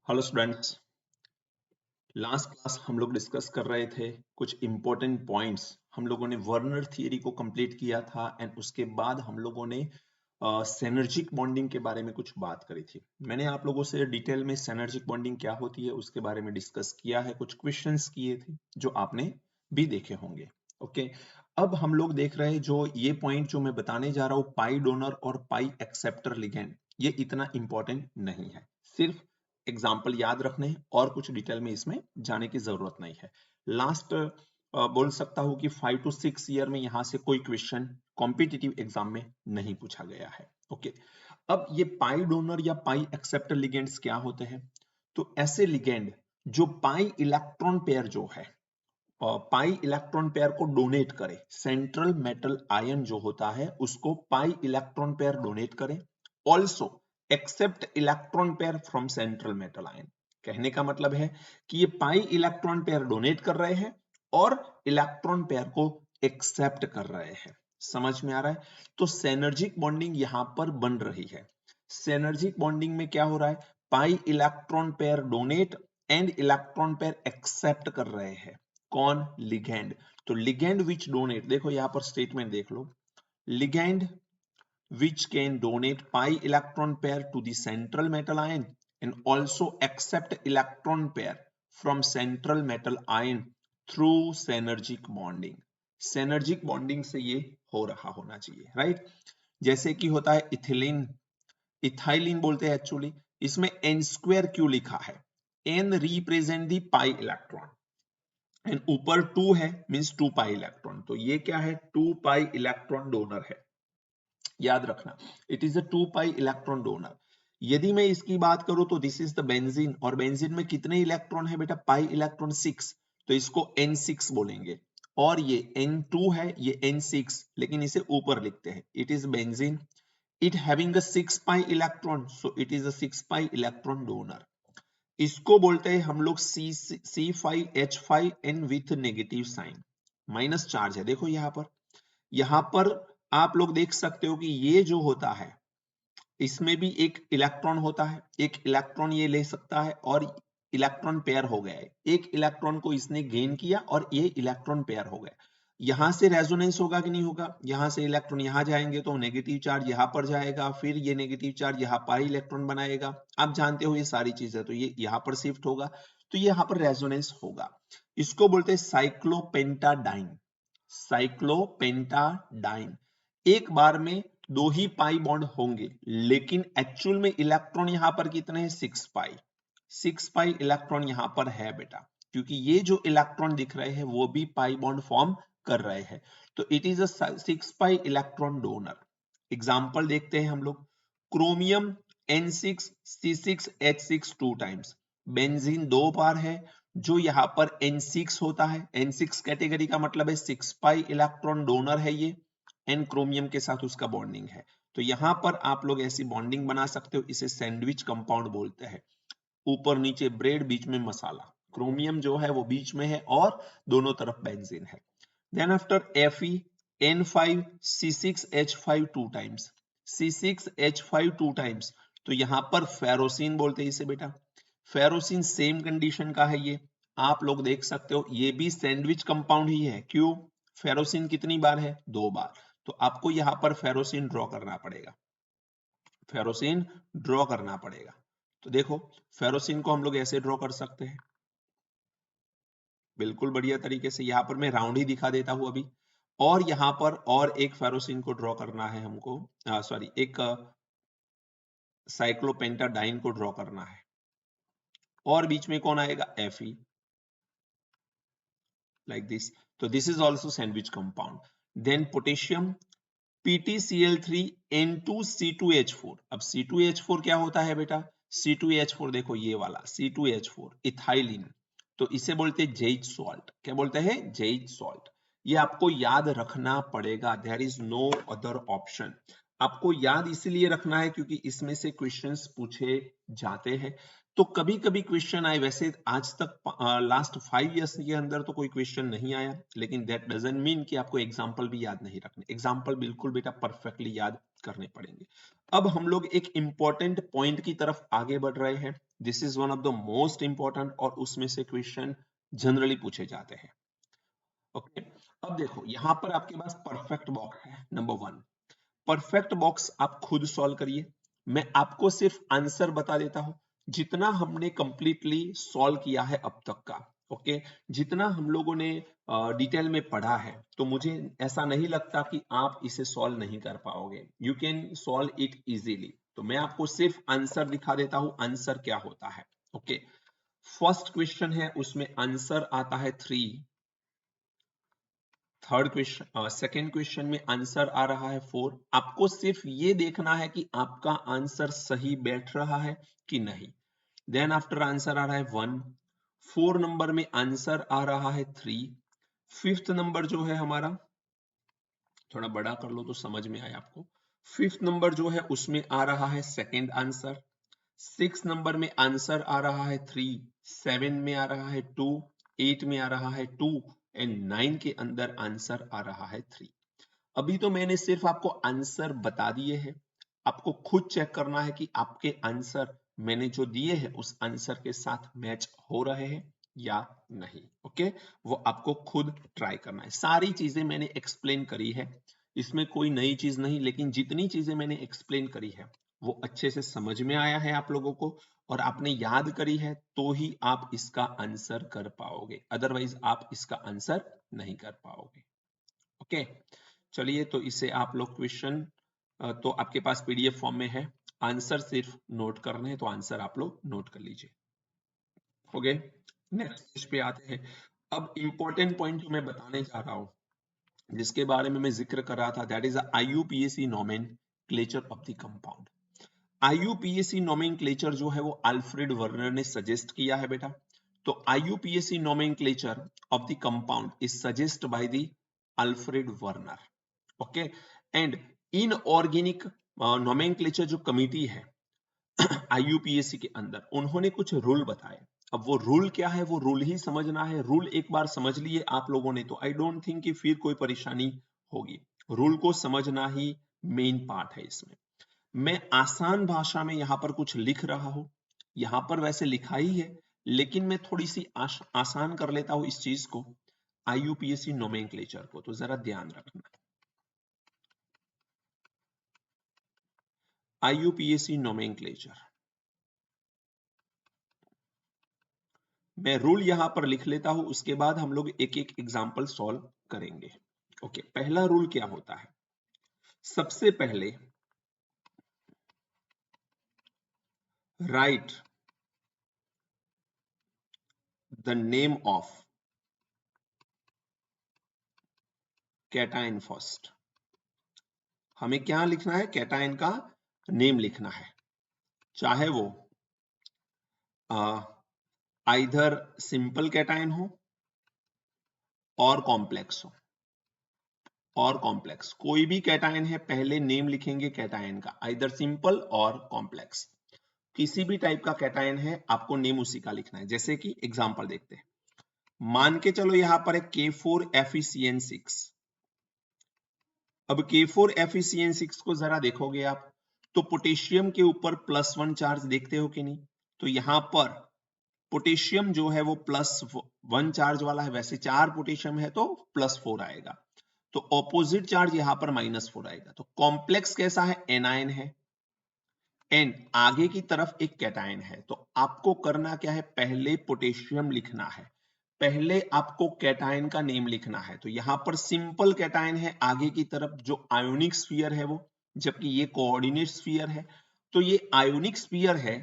Hello students, last class हम लोग discuss कर रहे थे कुछ इंपॉर्टेंट पॉइंट्स। हम लोगों ने वर्नर थियरी को कंप्लीट किया था एंड उसके बाद हम लोगों ने सिनर्जिक बॉन्डिंग के बारे में कुछ बात करी थी। मैंने आप लोगों से डिटेल में सिनर्जिक बॉन्डिंग क्या होती है उसके बारे में डिस्कस किया है, कुछ क्वेश्चंस किए थे जो आपने भी देखे होंगे। ओके, अब हम लोग देख रहे हैं जो ये पॉइंट जो मैं बताने जा रहा हूँ, पाई डोनर और पाई एक्सेप्टर लिगेंड, ये इतना इंपॉर्टेंट नहीं है, सिर्फ एग्जाम्पल याद रखने हैं और कुछ डिटेल में इसमें जाने की जरूरत नहीं है। लास्ट बोल सकता हूं कि 5 to 6 ईयर में यहां से कोई क्वेश्चन कॉम्पिटिटिव एग्जाम में नहीं पूछा गया है। ओके, अब ये पाई डोनर या पाई एक्सेप्टर लिगेंड्स क्या होते हैं? तो ऐसे लिगेंड जो पाई इलेक्ट्रॉन पेयर जो है, पाई इलेक्ट्रॉन पेयर को डोनेट करे, सेंट्रल मेटल आयन जो होता है उसको पाई इलेक्ट्रॉन पेयर डोनेट करे, also accept electron pair from central metal ion. कहने का मतलब है कि ये पाई इलेक्ट्रॉन पेयर डोनेट कर रहे हैं और इलेक्ट्रॉन पेयर को एक्सेप्ट कर रहे हैं। समझ में आ रहा है? तो सिनर्जिक बॉन्डिंग यहां पर बन रही है। सिनर्जिक बॉन्डिंग में क्या हो रहा है? Pi electron pair donate and electron pair accept कर रहे हैं। कौन? लिगेंड। तो लिगेंड विच डोनेट, देखो यहां पर स्टेटमेंट देख लो, ligand which can donate pi electron pair to the central metal ion and also accept electron pair from central metal ion through synergic bonding। synergic bonding से ये हो रहा होना चाहिए, राइट? जैसे कि होता है इथिलीन, इथाइलिन बोलते हैं एक्चुअली, इसमें n स्क्वायर क्यों लिखा है? n represent the pi electron and ऊपर 2 है, मींस 2 पाई इलेक्ट्रॉन, तो ये क्या है? 2 पाई इलेक्ट्रॉन डोनर है। याद रखना, it is a 2 pi electron donor. यदि मैं इसकी बात करूं तो दिस इज द बेंजीन, और बेंजीन में कितने इलेक्ट्रॉन है बेटा? पाई इलेक्ट्रॉन 6, तो इसको N6 बोलेंगे। और ये N2 है, ये N6, लेकिन इसे ऊपर लिखते हैं, it is benzene, it having a 6 pi electron, so it is a 6 pi electron donor. इसको बोलते हैं हम लोग C5H5 N with negative sign, minus charge है। देखो यहां पर आप लोग देख सकते हो कि ये जो होता है इसमें भी एक इलेक्ट्रॉन होता है, एक इलेक्ट्रॉन ये ले सकता है और इलेक्ट्रॉन पेयर हो गया है। एक इलेक्ट्रॉन को इसने गेन किया और ये इलेक्ट्रॉन पेयर हो गया। यहां से रेजोनेंस होगा कि नहीं होगा? यहां से इलेक्ट्रॉन यहां जाएंगे तो नेगेटिव चार्ज यहां पर जाएगा, फिर ये नेगेटिव चार्ज यहां पाई इलेक्ट्रॉन बनाएगा। आप जानते हो ये सारी चीजें, तो ये यहां पर शिफ्ट होगा, तो ये यहां पर रेजोनेंस होगा। इसको बोलते हैं साइक्लोपेंटाडाइन। साइक्लोपेंटाडाइन, एक बार में 2 ही पाई बॉन्ड होंगे, लेकिन एक्चुअल में इलेक्ट्रॉन यहां पर कितने हैं? 6 पाई। 6 पाई इलेक्ट्रॉन यहां पर है बेटा, क्योंकि ये जो इलेक्ट्रॉन दिख रहे हैं वो भी पाई बॉन्ड फॉर्म कर रहे हैं, तो it is a 6 pi electron donor. Example देखते हैं हम लोग, chromium N6 C6 H6 2 times, benzene 2 बार है, जो यहां पर N6 होता है। N6 कैटेगरी का मतलब है 6 पाई इलेक्ट्रॉन डोनर है ये, एन क्रोमियम के साथ उसका बॉन्डिंग है। तो यहां पर आप लोग ऐसी बॉन्डिंग बना सकते हो, इसे सैंडविच कंपाउंड बोलते हैं। ऊपर नीचे ब्रेड, बीच में मसाला, क्रोमियम जो है वो बीच में है और दोनों तरफ बेंजीन है। Then after Fe N5 C6H5 2 times, C6H5 2 times, तो यहां पर फेरोसिन बोलते हैं इसे बेटा। फेरोसिन सेम कंडीशन का है ये, आप लोग देख सकते हो ये भी सैंडविच कंपाउंड ही है। क्यों? फेरोसिन कितनी बार है? 2 बार, तो आपको यहां पर फेरोसिन ड्रॉ करना पड़ेगा, फेरोसिन ड्रॉ करना पड़ेगा। तो देखो फेरोसिन को हम लोग ऐसे ड्रॉ कर सकते हैं, बिल्कुल बढ़िया तरीके से। यहां पर मैं राउंड ही दिखा देता हूं अभी, और यहां पर और एक फेरोसिन को ड्रॉ करना है हमको, सॉरी एक साइक्लोपेंटाडाइन को ड्रॉ करना है, और बीच में कौन आएगा? Fe, like this, तो this is also sandwich compound। then potassium PtCl3N2C2H4, अब C2H4 क्या होता है बेटा? C2H4 देखो ये वाला C2H4 इथाइलिन, तो इसे बोलते हैं जेइच सॉल्ट। क्या बोलते हैं? जेइच सॉल्ट। ये आपको याद रखना पड़ेगा, there is no other option. आपको याद इसलिए रखना है क्योंकि इसमें से क्वेश्चंस पूछे जाते हैं। तो कभी कभी क्वेश्चन आए, वैसे आज तक लास्ट 5 इयर्स के अंदर तो कोई क्वेश्चन नहीं आया, लेकिन दैट डजंट मीन कि आपको एग्जाम्पल भी याद नहीं रखने। एग्जाम्पल बिल्कुल बेटा परफेक्टली याद करने पड़ेंगे। अब हम लोग एक इंपॉर्टेंट पॉइंट की तरफ आगे बढ़ रहे हैं। This is one of the most important, और उसमें से क्वेश्चन जनरली पूछे जाते हैं। ओके, अब देखो यहां पर आपके पास परफेक्ट बॉक्स है। नंबर 1, परफेक्ट बॉक्स आप खुद सॉल्व करिए। मैं आपको सिर्फ आंसर बता देता हूं, जितना हमने कंप्लीटली सॉल्व किया है अब तक का। ओके, जितना हम लोगों ने डिटेल में पढ़ा है, तो मुझे ऐसा नहीं लगता कि आप इसे सॉल्व नहीं कर पाओगे। You can solve it easily. तो मैं आपको सिर्फ आंसर दिखा देता हूं, आंसर क्या होता है। ओके, फर्स्ट क्वेश्चन है, उसमें आंसर आता है 3। थर्ड क्वेश्चन, सेकेंड क्वेश्चन में आंसर आ रहा है 4। आपको सिर्फ ये देखना है कि आपका आंसर सही बैठ रहा है कि नहीं। देन आफ्टर आंसर आ रहा है 1। 4 नंबर में आंसर आ रहा है 3। फिफ्थ नंबर जो है हमारा, थोड़ा बड़ा कर लो तो समझ में आए आपको। फिफ्थ नंबर जो है उसमें आ रहा है सेकेंड आंसर। 6 नंबर में आंसर आ रहा है 3। 7 में आ रहा है 2। 8 में आ रहा है 2 एंड 9 के अंदर आंसर आ रहा है 3। अभी तो मैंने सिर्फ आपको आंसर बता दिए हैं। आपको खुद चेक करना है कि आपके आंसर मैंने जो दिए हैं उस आंसर के साथ मैच हो रहे हैं या नहीं। ओके, वो आपको खुद ट्राई करना है। सारी चीजें मैंने एक्सप्लेन करी है, इसमें कोई नई चीज नहीं, लेकिन जितनी चीजें मैंने एक्सप्लेन करी है वो अच्छे से समझ में आया है आप लोगों को, और आपने याद करी है तो ही आप इसका आंसर कर पाओगे, अदरवाइज आप इसका आंसर नहीं कर पाओगे। ओके, चलिए तो इसे आप लोग क्वेश्चन तो आपके पास पीडीएफ फॉर्म में है, आंसर सिर्फ नोट करने हैं, तो आंसर आप लोग नोट कर लीजिए। हो गए, नेक्स्ट पेज पे आते हैं। अब इंपॉर्टेंट पॉइंट जो मैं बताने जा रहा हूं, जिसके बारे में मैं जिक्र कर रहा था, that is IUPAC nomenclature of the compound. IUPAC nomenclature जो है वो अल्फ्रेड वर्नर ने सजेस्ट किया है बेटा। तो IUPAC nomenclature of the compound is suggest by the Alfred Werner. Okay, and inorganic nomenclature जो कमिटी है आईयूपीएसी के अंदर, उन्होंने कुछ रूल बताए। अब वो रूल क्या है, वो रूल ही समझना है। रूल एक बार समझ लिए आप लोगों ने तो आई डोंट थिंक कि फिर कोई परेशानी होगी। रूल को समझना ही मेन पार्ट है इसमें। मैं आसान भाषा में यहां पर कुछ लिख रहा हूं, यहां पर वैसे लिखा ही है, लेकिन मैं थोड़ी सी आसान कर लेता हूं इस चीज को, आईयूपीएसी नोमेनक्लेचर को, तो जरा ध्यान रखना। आईयूपीएसी नोमेनक्लेचर, मैं रूल यहां पर लिख लेता हूं, उसके बाद हम लोग एक एक एग्जांपल सॉल्व करेंगे। ओके, पहला रूल क्या होता है, सबसे पहले right the name of cation first. हमें क्या लिखना है, कैटायन का नेम लिखना है, चाहे वो आइदर सिंपल कैटायन हो और कॉम्प्लेक्स हो, और कॉम्प्लेक्स कोई भी कैटायन है, पहले नेम लिखेंगे कैटायन का, आइदर सिंपल और कॉम्प्लेक्स। किसी भी टाइप का कैटायन है, आपको नेम उसी का लिखना है। जैसे कि एग्जांपल देखते हैं, मान के चलो यहां पर है K4FeCN6। अब K4FeCN6 को जरा देखोगे आप, तो पोटेशियम के ऊपर +1 चार्ज देखते हो कि नहीं। तो यहां पर पोटेशियम जो है वो +1 चार्ज वाला है, वैसे 4 पोटेशियम है तो +4 आएगा, तो ऑपोजिट चार्ज यहां पर -4 आएगा। तो कॉम्प्लेक्स कैसा है, एनायन है, एंड आगे की तरफ एक कैटायन है। तो आपको करना क्या है, पहले पोटेशियम लिखना है, पहले आपको कैटायन का नेम लिखना है। तो यहां पर सिंपल कैटायन है, आगे की तरफ जो आयोनिक स्फीयर है वो, जबकि ये कोऑर्डिनेट स्फीयर है। तो ये आयोनिक स्फीयर है,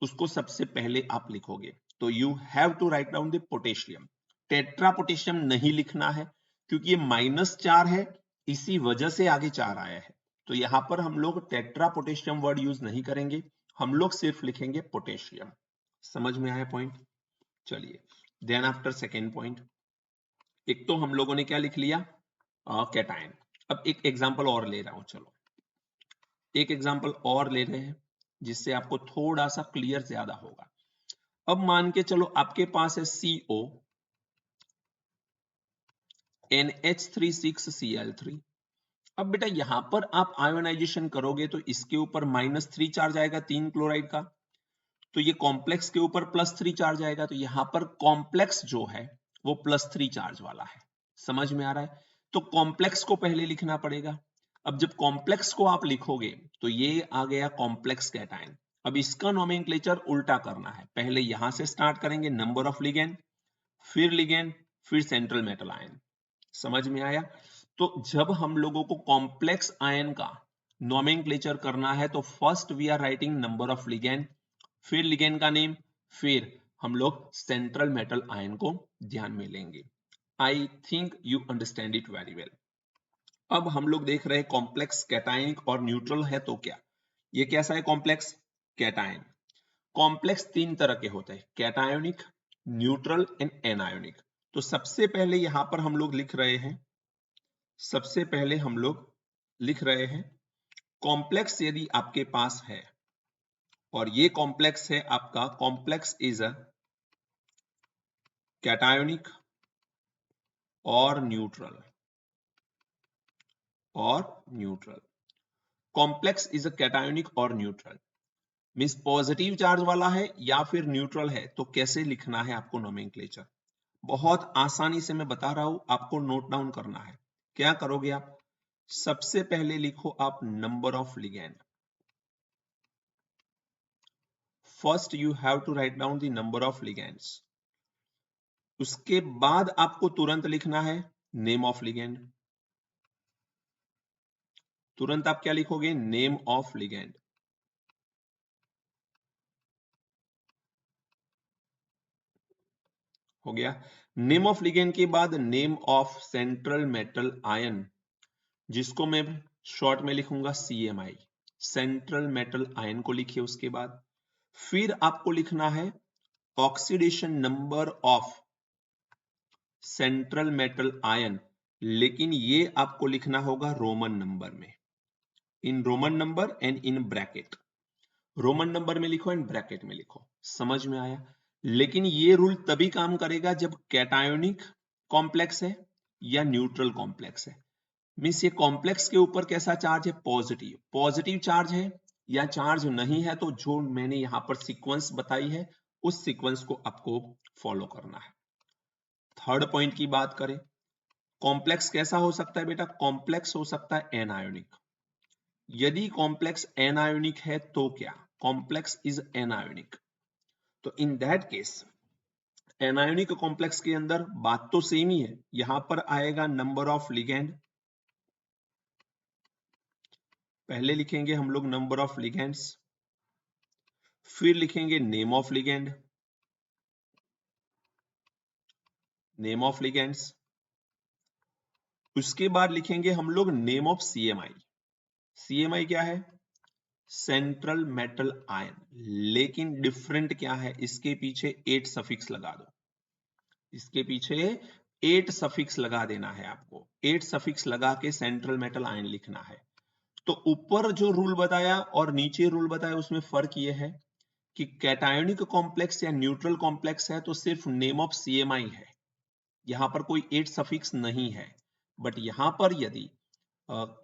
उसको सबसे पहले आप लिखोगे। तो you have to write down the potassium. Tetra potassium नहीं लिखना है, क्योंकि ये -4 है, इसी वजह से आगे 4 आया है। तो यहां पर हम लोग टेट्रा पोटेशियम वर्ड यूज नहीं करेंगे, हम लोग सिर्फ लिखेंगे पोटेशियम। समझ में आया पॉइंट। चलिए, देन आफ्टर सेकेंड पॉइंट, एक तो हम लोगों ने क्या लिख लिया, कैटायन। अब एक एग्जांपल और ले रहा हूं, चलो एक एग्जांपल और ले रहे हैं, जिससे आपको थोड़ा सा क्लियर ज्यादा होगा। अब मान के चलो आपके पास है CO NH36Cl3। अब बेटा यहां पर आप आयोनाइजेशन करोगे तो इसके ऊपर -3 चार्ज आएगा 3 क्लोराइड का, तो ये कॉम्प्लेक्स के ऊपर +3 चार्ज आएगा, तो यहां पर कॉम्प्लेक्स जो है वो +3 चार्ज वाला है। समझ में आ रहा है? तो कॉम्प्लेक्स को पहले लिखना पड़ेगा। अब जब कॉम्प्लेक्स को आप लिखोगे तो ये आ गया कॉम्प्लेक्स कैटायन। अब इसका नोमेनक्लेचर उल्टा करना है, पहले यहां से स्टार्ट करेंगे, नंबर ऑफ लिगेंड, फिर सेंट्रल मेटल आयन। समझ में आया? तो जब हम लोगों को कॉम्प्लेक्स आयन का नोमेनक्लेचर करना है तो first we are writing number of ligand, फिर लिगेंड का नेम, फिर हम लोग सेंट्रल मेटल आयन को ध्यान में लेंगे। I think you understand it very well. अब हम लोग देख रहे हैं कॉम्प्लेक्स कैटायनिक और न्यूट्रल है, तो क्या ये कैसा है कॉम्प्लेक्स कैटायन? कॉम्प्लेक्स 3 तरह के होते हैं, कैटायोनिक, न्यूट्रल एंड एनायोनिक। तो सबसे पहले यहां पर हम लोग लिख रहे हैं, सबसे पहले हम लोग लिख रहे हैं कॉम्प्लेक्स यदि आपके पास है और ये कॉम्प्लेक्स है आपका, कॉम्प्लेक्स इज अ कैटायोनिक और neutral, complex is a cationic और न्यूट्रल मींस पॉजिटिव चार्ज वाला है या फिर न्यूट्रल है, तो कैसे लिखना है आपको नोमेनक्लेचर? बहुत आसानी से मैं बता रहा हूं, आपको नोट डाउन करना है। क्या करोगे आप? सबसे पहले लिखो आप number of ligand. First you have to write down the number of ligands. उसके बाद आपको तुरंत लिखना है नेम ऑफ लिगेंड। तुरंत आप क्या लिखोगे? Name of ligand. हो गया। नेम ऑफ लिगेंड के बाद name of central metal ion, जिसको मैं शॉर्ट में लिखूंगा CMI, सेंट्रल मेटल आयन को लिखिए। उसके बाद फिर आपको लिखना है oxidation number of central metal ion, लेकिन ये आपको लिखना होगा रोमन नंबर में, in Roman number and in bracket. Roman number में लिखो एंड ब्रैकेट में लिखो। समझ में आया? लेकिन ये रूल तभी काम करेगा जब कैटायोनिक कॉम्प्लेक्स है या न्यूट्रल कॉम्प्लेक्स है। मीन्स ये कॉम्प्लेक्स के ऊपर कैसा चार्ज है? पॉजिटिव। पॉजिटिव चार्ज है या चार्ज नहीं है, तो जो मैंने यहां पर सीक्वेंस बताई है उस सीक्वेंस को आपको फॉलो करना है। थर्ड पॉइंट की बात करें, कॉम्प्लेक्स कैसा हो सकता है बेटा? कॉम्प्लेक्स हो सकता है एनायोनिक। यदि कॉम्प्लेक्स एनायोनिक है तो क्या? कॉम्प्लेक्स इज एनायोनिक, तो in that case anionic complex के अंदर बात तो सेम ही है। यहां पर आएगा नंबर ऑफ लिगेंड, पहले लिखेंगे हम लोग नंबर ऑफ लिगेंड्स, फिर लिखेंगे name of ligand, name of ligands. उसके बाद लिखेंगे हम लोग नेम ऑफ CMI। CMI क्या है? Central metal ion. लेकिन डिफरेंट क्या है? इसके पीछे 8 सफिक्स लगा दो, इसके पीछे 8 सफिक्स लगा देना है आपको। 8 सफिक्स लगा के सेंट्रल मेटल आयन लिखना है। तो ऊपर जो रूल बताया और नीचे रूल बताया उसमें फर्क यह है कि कैटायोनिक कॉम्प्लेक्स या न्यूट्रल कॉम्प्लेक्स है तो सिर्फ नेम ऑफ CMI है, यहां पर कोई 8 सफिक्स नहीं है। बट यहां पर यदि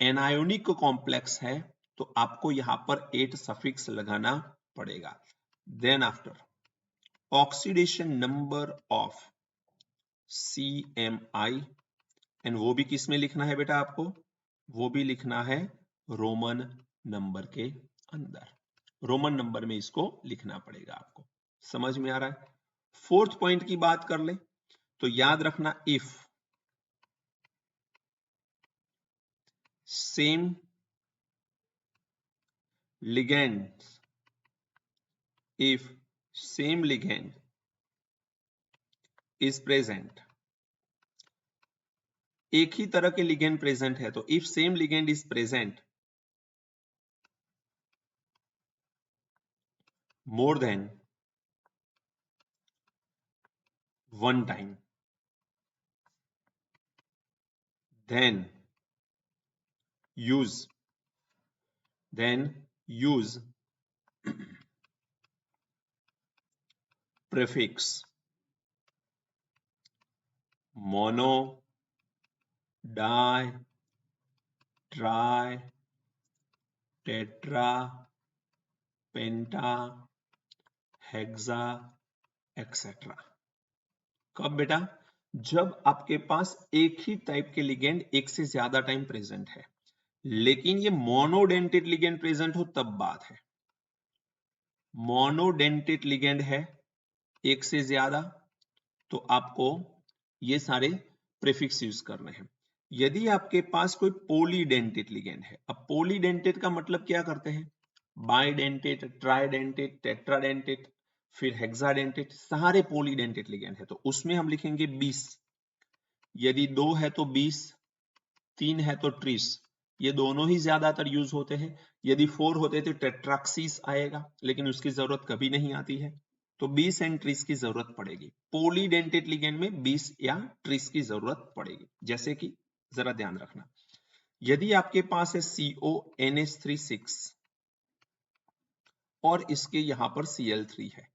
एनायोनिक कॉम्प्लेक्स है तो आपको यहां पर 8 सफिक्स लगाना पड़ेगा। Then after oxidation number of CMI, and वो भी किस में लिखना है बेटा आपको? वो भी लिखना है रोमन नंबर के अंदर। रोमन नंबर में इसको लिखना पड़ेगा आपको। समझ में आ रहा है? फोर्थ पॉइंट की बात कर ले तो याद रखना, if same ligand, if same ligand is present, एक ही तरह के ligand प्रेजेंट है, तो if same ligand is present more than one time, then use then use prefix mono, di, tri, tetra, penta, hexa etcetera. कब बेटा? जब आपके पास एक ही टाइप के लिगेंड एक से ज्यादा टाइम प्रेजेंट है, लेकिन ये मोनोडेंटेड लिगेंड प्रेजेंट हो तब बात है। मोनोडेंटेड लिगेंड है एक से ज्यादा, तो आपको ये सारे प्रीफिक्स यूज करने हैं। यदि आपके पास कोई पॉलीडेंटेड लिगेंड है, अब पॉलीडेंटेड का मतलब क्या करते हैं? बाइडेंटेड, ट्राइडेंटेड, टेट्राडेंटेड, फिर हेक्साडेंटेड, सारे पॉलीडेंटेड लिगेंड है, तो उसमें हम लिखेंगे 20। यदि 2 है तो 20, 3 है तो 30, ये दोनों ही ज्यादातर यूज होते हैं। यदि 4 होते तो टेट्राक्सिस आएगा, लेकिन उसकी जरूरत कभी नहीं आती है, तो 20 एंड 30 की जरूरत पड़ेगी। पॉलीडेंटेड लिगेंड में 20 या 30 की जरूरत पड़ेगी। जैसे कि जरा ध्यान रखना, यदि आपके पास है CONH36 और इसके यहां पर Cl3 है,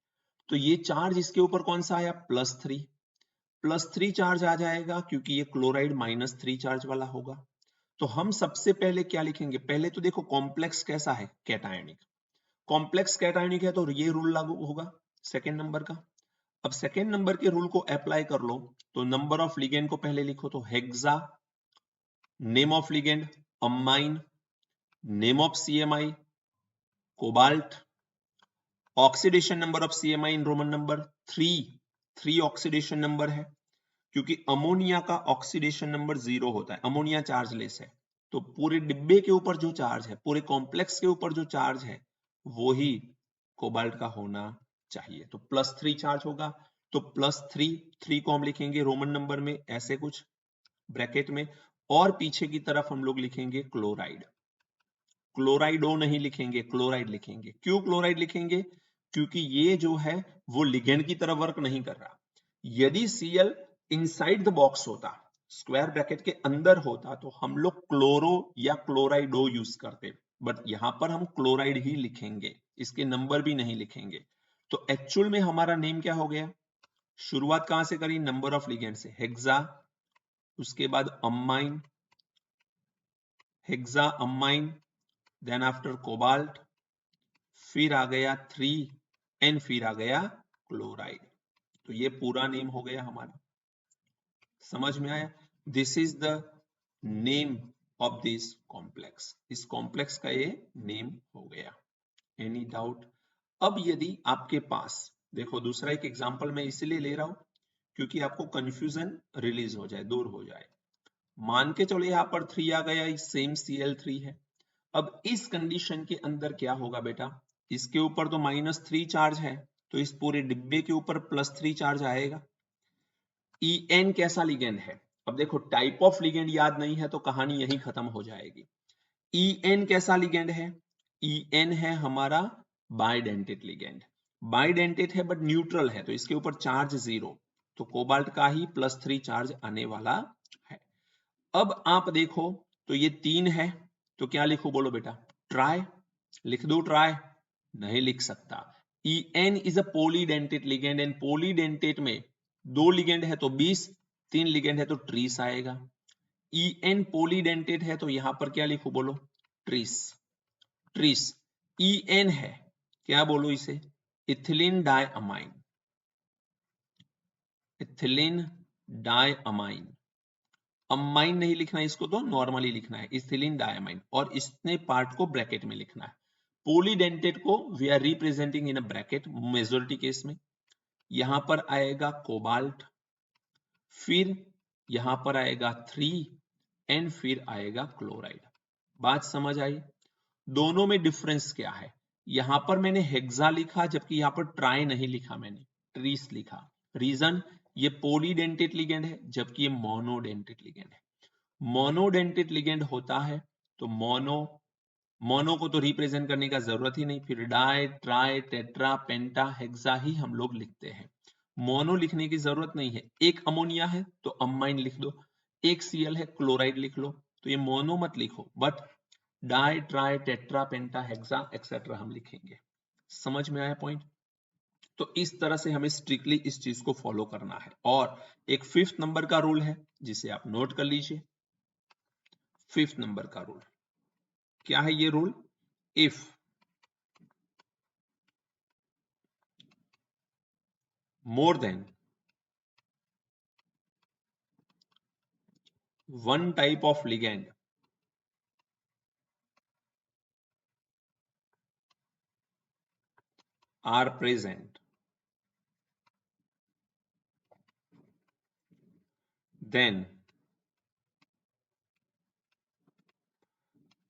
तो ये चार्ज इसके ऊपर कौन सा आया? +3। +3 चार्ज आ जाएगा क्योंकि ये क्लोराइड -3 चार्ज वाला होगा। तो हम सबसे पहले क्या लिखेंगे? पहले तो देखो कॉम्प्लेक्स कैसा है? कैटायनिक। कॉम्प्लेक्स कैटायनिक है तो ये रूल लागू होगा सेकेंड नंबर का। अब सेकेंड नंबर के रूल को अप्लाई कर लो, तो नंबर ऑफ लिगेंड को पहले लिखो, तो hexa, name of ligand amine, name of CMI cobalt, oxidation number of CMI in Roman number 3 oxidation number है, क्योंकि अमोनिया का ऑक्सीडेशन नंबर 0 होता है, अमोनिया चार्जलेस है, तो पूरे डिब्बे के ऊपर जो चार्ज है, पूरे कॉम्प्लेक्स के ऊपर जो चार्ज है, वो ही कोबाल्ट का होना चाहिए। तो +3 चार्ज होगा, तो +3 को हम लिखेंगे रोमन नंबर में ऐसे कुछ ब्रैकेट में, और पीछे की तरफ हम लोग लिखेंगे क्लोराइड। क्लोराइडो नहीं लिखेंगे, क्लोराइड लिखेंगे। क्यों क्लोराइड लिखेंगे? क्योंकि ये जो है वो लिगेंड की तरह वर्क नहीं कर रहा। यदि Cl इनसाइड द बॉक्स होता, स्क्वायर ब्रैकेट के अंदर होता, तो हम लोग क्लोरो या क्लोराइडो यूज करते, बट यहां पर हम क्लोराइड ही लिखेंगे, इसके नंबर भी नहीं लिखेंगे। तो एक्चुअल में हमारा नेम क्या हो गया? शुरुआत कहां से करी? नंबर ऑफ लिगेंड से, हेक्सा, उसके बाद amine, hexa amine, then after cobalt, फिर आ गया 3 एंड फिर आ गया क्लोराइड। तो ये पूरा नेम हो गया हमारा। समझ में आया? This is the name of this complex. इस कॉम्प्लेक्स का ये नेम हो गया। Any doubt? अब यदि आपके पास, देखो दूसरा एक एग्जांपल मैं इसलिए ले रहा हूं क्योंकि आपको कंफ्यूजन रिलीज हो जाए, दूर हो जाए। मान के चलो यहां पर 3 आ गया, सेम Cl3 है। अब इस कंडीशन के अंदर क्या होगा बेटा? इसके ऊपर तो -3 चार्ज है, तो इस पूरे डिब्बे के ऊपर +3 चार्ज आएगा। En कैसा लिगेंड है? अब देखो टाइप ऑफ लिगेंड याद नहीं है तो कहानी यहीं खत्म हो जाएगी। En कैसा लिगेंड है? En है हमारा बाइडेंटेड लिगेंड। बाइडेंटेड है बट न्यूट्रल है, तो इसके ऊपर चार्ज 0, तो कोबाल्ट का ही +3 चार्ज आने वाला है। अब आप देखो तो ये 3 है, तो क्या लिखूं बोलो बेटा? ट्राई लिख दो। ट्राई नहीं लिख सकता। En is a polydentate ligand, and polydentate में 2 लिगेंड है तो 20, 3 लिगेंड है तो ट्रीस आएगा। En पॉलीडेंटेड है तो यहां पर क्या लिखूं बोलो? ट्रीस। ट्रीस En है, क्या बोलो इसे? Ethylene diamine. Ethylene diamine. Amine नहीं लिखना इसको, तो नॉर्मली लिखना है इथिलीन डाइअमाइन, और इसने पार्ट को ब्रैकेट में लिखना है। पॉलीडेंटेड को we are representing in a bracket majority case में। यहां पर आएगा कोबाल्ट, फिर यहां पर आएगा 3 एंड फिर आएगा क्लोराइड। बात समझ आई? दोनों में डिफरेंस क्या है? यहां पर मैंने हेक्सा लिखा जबकि यहां पर ट्राई नहीं लिखा, मैंने ट्रीस लिखा। रीजन, ये पॉलीडेंटेड लिगेंड है जबकि ये मोनोडेंटेड लिगेंड है। मोनोडेंटेड लिगेंड होता है तो मोनो को तो रिप्रेजेंट करने का जरूरत ही नहीं, फिर die, tri, tetra, penta, hexa ही हम लोग लिखते हैं। मोनो लिखने की जरूरत नहीं है। एक अमोनिया है तो अमाइन लिख दो, एक Cl है क्लोराइड लिख लो, तो ये मोनो मत लिखो, but di, tri, tetra, penta, hexa etcetera हम लिखेंगे। समझ में आया पॉइंट? तो इस तरह से हमें स्ट्रिक्टली इस चीज को फॉलो करना है। और एक 5th नंबर का रूल है जिसे आप नोट कर लीजिए। 5th नंबर का रूल क्या है? ये rule, if more than one type of ligand are present, then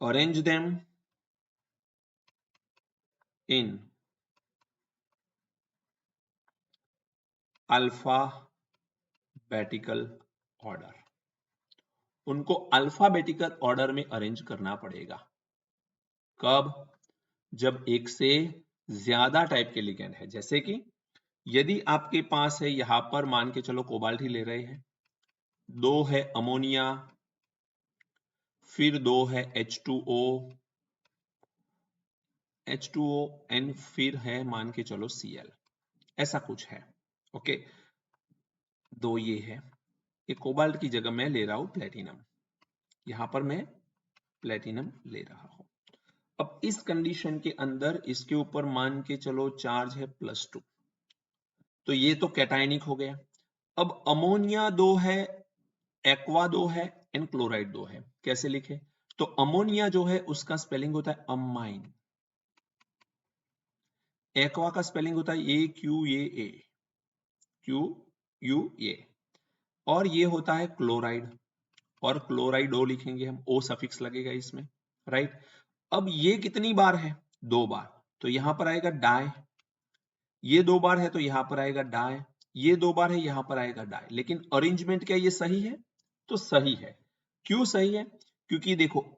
arrange them in alphabetical order। उनको अल्फाबेटिकल ऑर्डर में अरेंज करना पड़ेगा। कब? जब एक से ज्यादा टाइप के लिगेंड है। जैसे कि यदि आपके पास है, यहां पर मान के चलो कोबाल्ट ही ले रहे हैं, 2 है अमोनिया, फिर 2 है H2O एंड फिर है मान के चलो Cl, ऐसा कुछ है। ओके, 2 ये है। ये कोबाल्ट की जगह मैं ले रहा हूं प्लेटिनम, यहां पर मैं प्लेटिनम ले रहा हूं। अब इस कंडीशन के अंदर इसके ऊपर मान के चलो चार्ज है +2, तो ये तो कैटायनिक हो गया। अब अमोनिया 2 है, एक्वा 2 है एंड क्लोराइड 2 है। कैसे लिखे? तो अमोनिया जो है उसका स्पेलिंग होता है अमाइन, एक्वा का स्पेलिंग होता है AQUA, QUA, और ये होता है क्लोराइड, और क्लोराइडो लिखेंगे हम, ओ सफिक्स लगेगा इसमें, राइट। अब ये कितनी बार है? 2 बार, तो यहां पर आएगा डाई। ये 2 बार है तो यहां पर आएगा डाई, ये 2 बार है यहां पर आएगा डाई। लेकिन अरेंजमेंट क्या ये सही है? तो सही है। क्यों सही है? क्योंकि देखो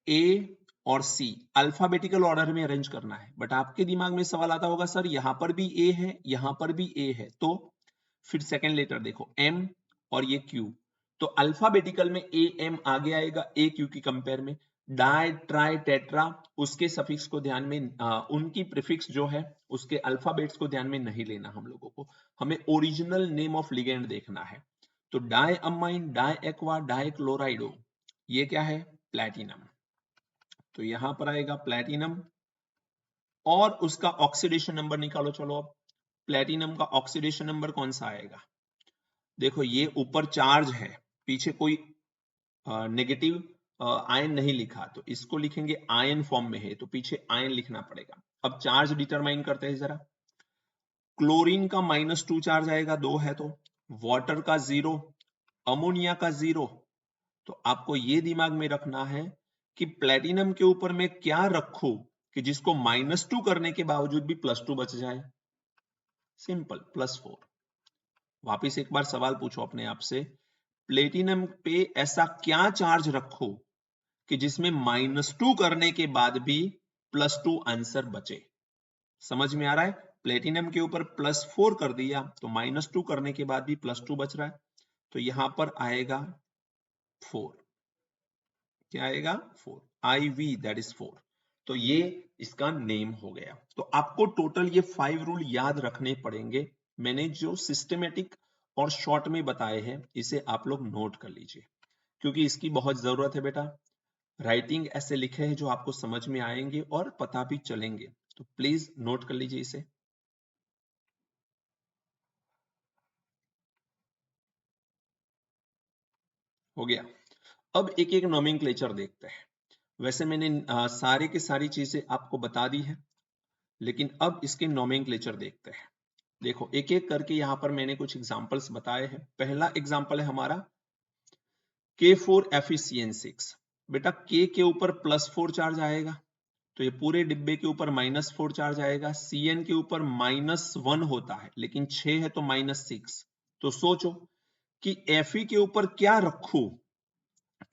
ए और सी अल्फाबेटिकल ऑर्डर में अरेंज करना है, बट आपके दिमाग में सवाल आता होगा सर यहां पर भी ए है यहां पर भी ए है, तो फिर सेकेंड लेटर देखो एम और ये क्यू, तो अल्फाबेटिकल में ए एम आगे आएगा ए क्यू की कंपेयर में। डाई ट्राई टेट्रा उसके सफिक्स को ध्यान में उनकी प्रीफिक्स जो है उसके अल्फाबेट्स को ध्यान में नहीं लेना हम लोगों को, हमें ओरिजिनल नेम ऑफ लिगेंड देखना है। तो di amine, di aqua, di chlorido, ये क्या है? प्लैटिनम। तो यहां पर आएगा प्लैटिनम, और उसका ऑक्सीडेशन नंबर निकालो। चलो अब प्लैटिनम का ऑक्सीडेशन नंबर कौन सा आएगा? देखो ये ऊपर चार्ज है, पीछे कोई नेगेटिव आयन नहीं लिखा, तो इसको लिखेंगे आयन फॉर्म में है, तो पीछे आयन लिखना पड़ेगा। अब चार्ज डिटरमाइन करते हैं जरा। क्लोरीन का -2 चार्ज आएगा, 2 है तो, वाटर का 0, अमोनिया का 0। तो आपको ये दिमाग में रखना है कि प्लेटिनम के ऊपर मैं क्या रखूं कि जिसको -2 करने के बावजूद भी +2 बच जाए? सिंपल, +4। वापिस एक बार सवाल पूछो अपने आप से, प्लेटिनम पे ऐसा क्या चार्ज रखो कि जिसमें -2 करने के बाद भी +2 आंसर बचे? समझ में आ रहा है? प्लेटिनम के ऊपर +4 कर दिया तो -2 करने के बाद भी +2 बच रहा है, तो यहां पर आएगा 4। क्या आएगा? 4, IV दैट इज 4। तो ये इसका नेम हो गया। तो आपको टोटल ये 5 रूल याद रखने पड़ेंगे। मैंने जो सिस्टमेटिक और शॉर्ट में बताए हैं इसे आप लोग नोट कर लीजिए, क्योंकि इसकी बहुत जरूरत है बेटा। राइटिंग ऐसे लिखे हैं जो आपको समझ में आएंगे और पता भी चलेंगे, तो प्लीज नोट कर लीजिए इसे। हो गया। अब एक एक नोमेनक्लेचर देखते हैं। वैसे मैंने सारे की सारी चीजें आपको बता दी है, लेकिन अब इसके नोमेनक्लेचर देखते हैं। देखो एक एक करके यहां पर मैंने कुछ एग्जांपल्स बताए हैं। पहला एग्जांपल है हमारा K4FeCN6। बेटा K के ऊपर +4 चार्ज आएगा, तो ये पूरे डिब्बे के ऊपर -4 चार्ज आएगा। Cn के ऊपर -1 होता है, लेकिन 6 है तो -6। तो सोचो कि Fe के ऊपर क्या रखूं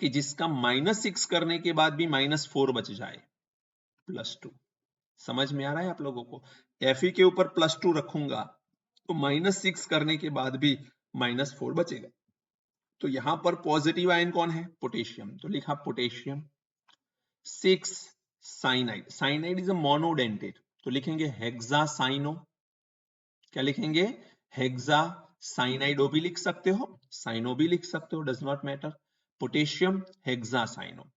कि जिसका -6 करने के बाद भी -4 बच जाए? +2। समझ में आ रहा है आप लोगों को? Fe के ऊपर +2 रखूंगा तो -6 करने के बाद भी -4 बचेगा। तो यहां पर पॉजिटिव आयन कौन है? पोटेशियम, तो लिखा potassium. 6 cyanide, cyanide is a monodentate, तो लिखेंगे हेक्सासाइनो, क्या लिखेंगे? हेक्सासाइनाइडो भी लिख सकते हो, साइनो भी लिख सकते हो, does not matter. Potassium hexacyano.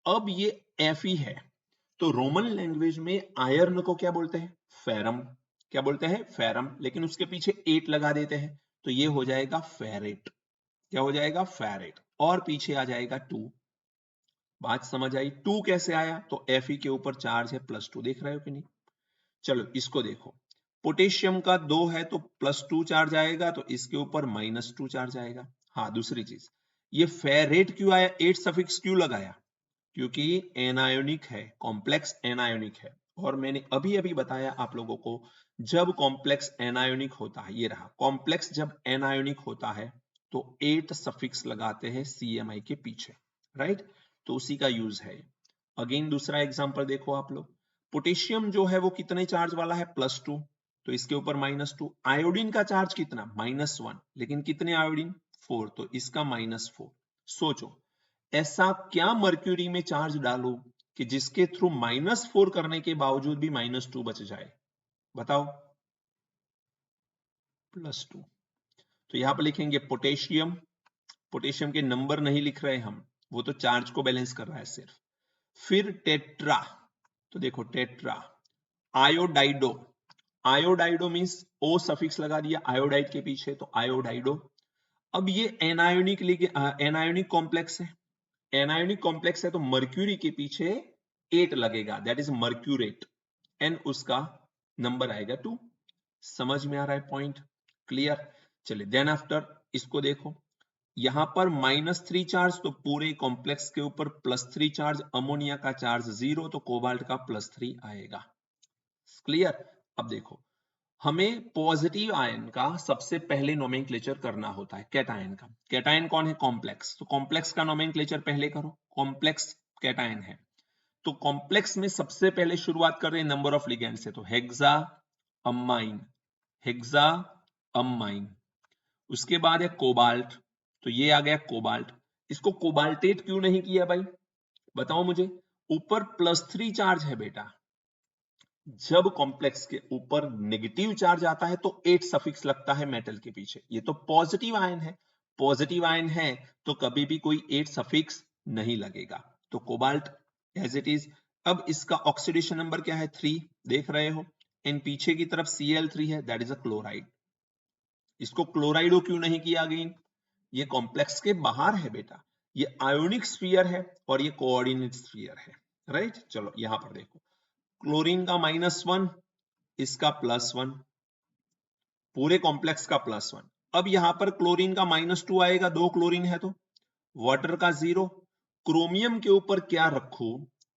अब ये Fe है, तो रोमन लैंग्वेज में आयरन को क्या बोलते हैं? फेरम। क्या बोलते हैं? फेरम। लेकिन उसके पीछे 8 लगा देते हैं, तो ये हो जाएगा फेरेट। क्या हो जाएगा? फेरेट। और पीछे आ जाएगा 2। बात समझ आई? 2 कैसे आया? तो Fe के ऊपर चार्ज है +2, देख रहे हो कि नहीं? चलो इसको देखो, पोटेशियम का 2 है तो +2 चार्ज आएगा, तो इसके ऊपर -2 चार्ज आएगा। हाँ, दूसरी चीज, ये फेरेट क्यों आया? 8 सफिक्स क्यों लगाया? क्योंकि एनायोनिक है, कॉम्प्लेक्स एनायोनिक है। और मैंने अभी अभी बताया आप लोगों को, जब कॉम्प्लेक्स एनायोनिक होता है, ये रहा कॉम्प्लेक्स, जब एनायोनिक होता है तो 8 सफिक्स लगाते हैं CMI के पीछे, राइट? तो उसी का यूज है। अगेन दूसरा एग्जांपल देखो आप लोग, पोटेशियम जो है वो कितने चार्ज वाला है? +2, तो इसके ऊपर -2। आयोडीन का चार्ज कितना? -1, लेकिन कितने आयोडीन? 4, तो इसका -4। सोचो, ऐसा क्या मर्क्यूरी में चार्ज डालो कि जिसके थ्रू -4 करने के बावजूद भी -2 बच जाए? बताओ। +2। तो यहां पर लिखेंगे पोटेशियम, पोटेशियम के नंबर नहीं लिख रहे हम, वो तो चार्ज को बैलेंस कर रहा है सिर्फ। फिर टेट्रा, तो देखो टेट्रा। आयोडाइडो, आयोडाइडो मींस O सफिक्स लगा दिया आयोडाइड के पीछे, तो आयोडाइडो। अब ये एनायोनिक, एनायोनिक कॉम्प्लेक्स है, एनायोनिक कॉम्प्लेक्स है, तो मर्क्यूरी के पीछे 8 लगेगा, दैट इज मर्क्यूरेट, एंड उसका नंबर आएगा 2। समझ में आ रहा है पॉइंट? क्लियर? चलिए देन आफ्टर इसको देखो, यहां पर -3 चार्ज, तो पूरे कॉम्प्लेक्स के ऊपर +3 चार्ज, अमोनिया का चार्ज 0, तो कोबाल्ट का +3 आएगा। क्लियर? अब देखो, हमें पॉजिटिव आयन का सबसे पहले नोमेनक्लेचर करना होता है कैटायन का। कैटायन कौन है? कॉम्प्लेक्स। तो कॉम्प्लेक्स का नोमेनक्लेचर पहले करो, कॉम्प्लेक्स कैटायन है, तो कॉम्प्लेक्स में सबसे पहले शुरुआत कर रहे हैं नंबर ऑफ लिगेंड से, तो हेक्सा अमाइन, हेक्सा अमाइन। उसके बाद है कोबाल्ट, तो ये आ गया कोबाल्ट। इसको कोबाल्टेट क्यों नहीं किया भाई? बताओ मुझे। ऊपर +3 चार्ज है बेटा, जब कॉम्प्लेक्स के ऊपर नेगेटिव चार्ज आता है तो 8 सफिक्स लगता है मेटल के पीछे। ये तो पॉजिटिव आयन है, पॉजिटिव आयन है तो कभी भी कोई 8 सफिक्स नहीं लगेगा, तो कोबाल्ट एज इट इज। अब इसका ऑक्सीडेशन नंबर क्या है? 3, देख रहे हो। इन पीछे की तरफ Cl3 है, दैट इज अ क्लोराइड। इसको क्लोराइडो क्यों नहीं किया अगेन? ये कॉम्प्लेक्स के बाहर है बेटा, ये आयोनिक स्फीयर है और ये कोऑर्डिनेट स्फीयर है, राइट? चलो यहां पर देखो, क्लोरीन का -1, इसका +1, पूरे कॉम्प्लेक्स का +1। अब यहां पर क्लोरीन का -2 आएगा, 2 क्लोरीन है तो, वाटर का 0। क्रोमियम के ऊपर क्या रखो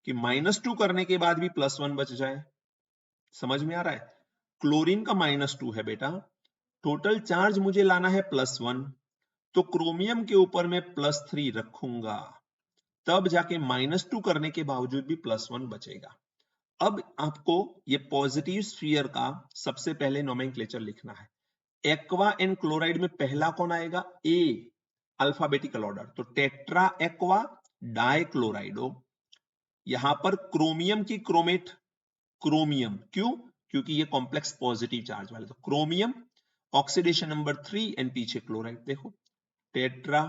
कि -2 करने के बाद भी +1 बच जाए? समझ में आ रहा है? क्लोरीन का -2 है बेटा, टोटल चार्ज मुझे लाना है +1, तो क्रोमियम के ऊपर मैं +3 रखूंगा, तब जाके -2 करने के बावजूद भी +1 बचेगा। अब आपको ये पॉजिटिव स्फीयर का सबसे पहले नोमेनक्लेचर लिखना है। एक्वा एंड क्लोराइड में पहला कौन आएगा? ए, अल्फाबेटिकल ऑर्डर, तो टेट्रा एक्वा डाइक्लोराइडो। यहां पर क्रोमियम की क्रोमेट, क्रोमियम क्यों? क्योंकि ये कॉम्प्लेक्स पॉजिटिव चार्ज वाले, तो क्रोमियम, ऑक्सीडेशन नंबर 3 एंड पीछे क्लोराइड। देखो tetra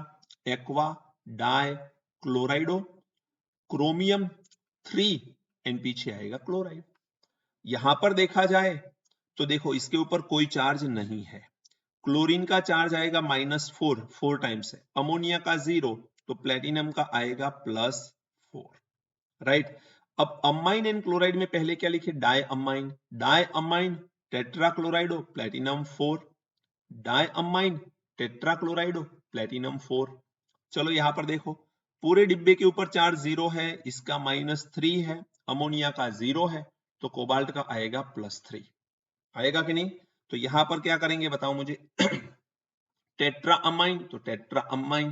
aqua di chlorido, chromium 3 and पीछे आएगा क्लोराइड। यहां पर देखा जाए तो देखो इसके ऊपर कोई चार्ज नहीं है, क्लोरीन का चार्ज आएगा -4, 4 टाइम्स है, अमोनिया का 0, तो प्लेटिनम का आएगा +4, राइट? अब अमाइन एंड क्लोराइड में पहले क्या लिखे? Di amine, di amine tetra chlorido, platinum 4, di amine tetra chlorido, platinum 4। चलो यहां पर देखो, पूरे डिब्बे के ऊपर चार्ज 0 है, इसका -3 है, अमोनिया का 0 है, तो कोबाल्ट का आएगा +3। आएगा कि नहीं? तो यहां पर क्या करेंगे बताओ मुझे? टेट्रा अमाइन, तो टेट्रा अमाइन।